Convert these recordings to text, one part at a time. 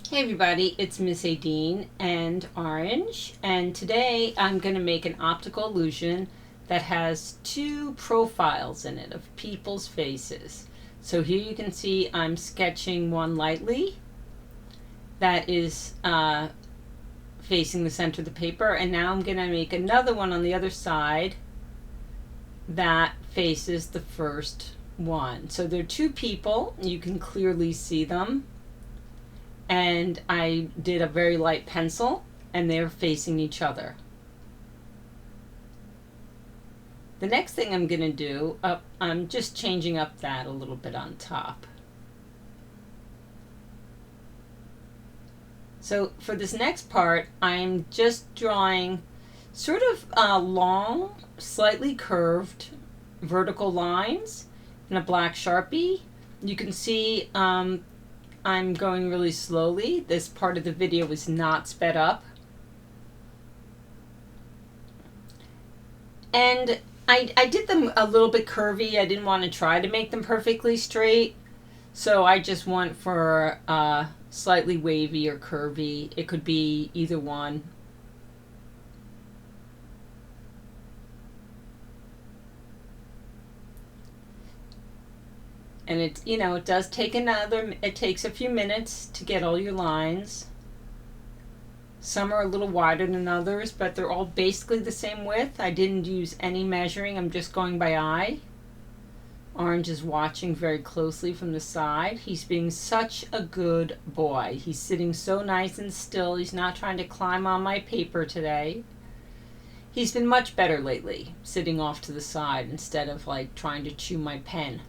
Hey everybody, it's Miss Adine and Orange, and today I'm going to make an optical illusion that has two profiles in it of people's faces. So here you can see I'm sketching one lightly that is facing the center of the paper, and now I'm going to make another one on the other side that faces the first one. So there are two people, you can clearly see them. And I did a very light pencil, and they're facing each other. The next thing I'm going to do, I'm just changing up that a little bit on top. So for this next part, I'm just drawing sort of long, slightly curved vertical lines in a black Sharpie. You can see I'm going really slowly. This part of the video is not sped up. And I did them a little bit curvy. I didn't want to try to make them perfectly straight. So I just went for slightly wavy or curvy. It could be either one. And it does take it takes a few minutes to get all your lines. Some are a little wider than others, but they're all basically the same width. I didn't use any measuring, I'm just going by eye. Orange is watching very closely from the side. He's being such a good boy. He's sitting so nice and still. He's not trying to climb on my paper today. He's been much better lately, sitting off to the side instead of like trying to chew my pen.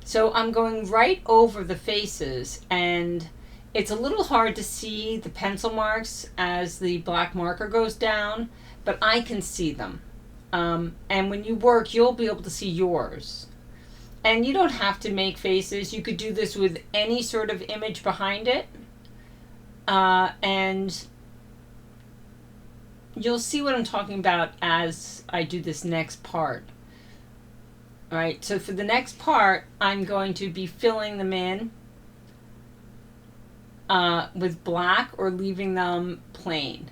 So I'm going right over the faces, and it's a little hard to see the pencil marks as the black marker goes down, but I can see them. And when you work, you'll be able to see yours. And you don't have to make faces. You could do this with any sort of image behind it. And you'll see what I'm talking about as I do this next part. All right, so for the next part, I'm going to be filling them in with black or leaving them plain.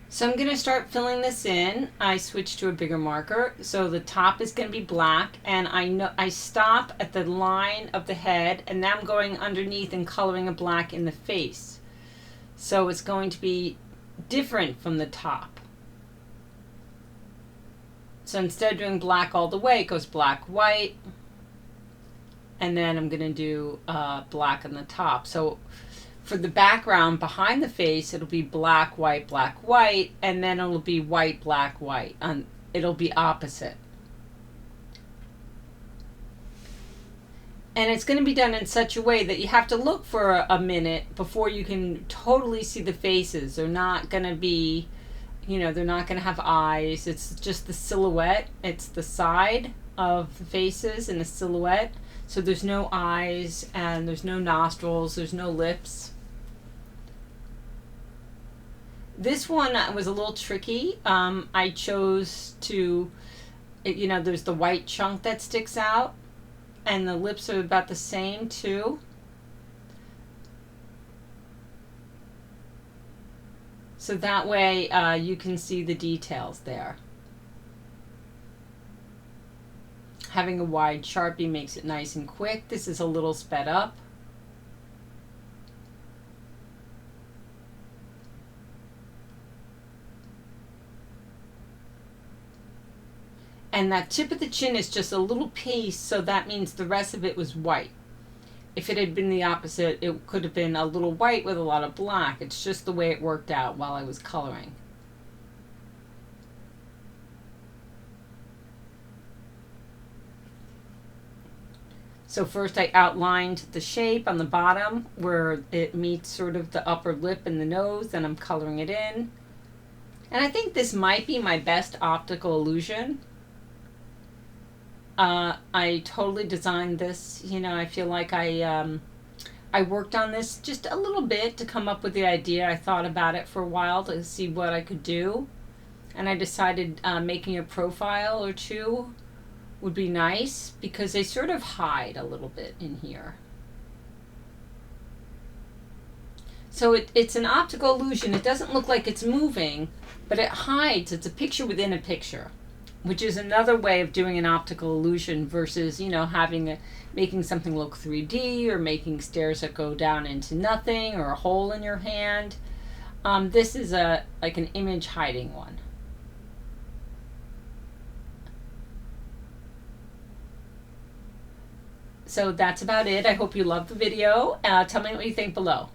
So I'm going to start filling this in. I switched to a bigger marker. So the top is going to be black, and I stop at the line of the head, and now I'm going underneath and coloring a black in the face. So it's going to be different from the top. So instead of doing black all the way, it goes black, white, and then I'm going to do black on the top. So for the background behind the face, it'll be black, white, and then it'll be white, black, white. It'll be opposite. And it's going to be done in such a way that you have to look for a minute before you can totally see the faces. They're not going to be, they're not going to have eyes. It's just the silhouette. It's the side of the faces in a silhouette. So there's no eyes, and there's no nostrils, there's no lips. This one was a little tricky. I chose to, there's the white chunk that sticks out, and the lips are about the same too. So that way you can see the details there. Having a wide Sharpie makes it nice and quick. This is a little sped up. And that tip of the chin is just a little piece, so that means the rest of it was white. If it had been the opposite, it could have been a little white with a lot of black. It's just the way it worked out while I was coloring. So first I outlined the shape on the bottom where it meets sort of the upper lip and the nose, then I'm coloring it in. And I think this might be my best optical illusion. I totally designed this. I feel like I worked on this just a little bit to come up with the idea. I thought about it for a while to see what I could do. And I decided making a profile or two would be nice because they sort of hide a little bit in here. So it's an optical illusion. It doesn't look like it's moving, but it hides. It's a picture within a picture, which is another way of doing an optical illusion versus, making something look 3D or making stairs that go down into nothing or a hole in your hand. This is like an image hiding one. So that's about it. I hope you love the video. Tell me what you think below.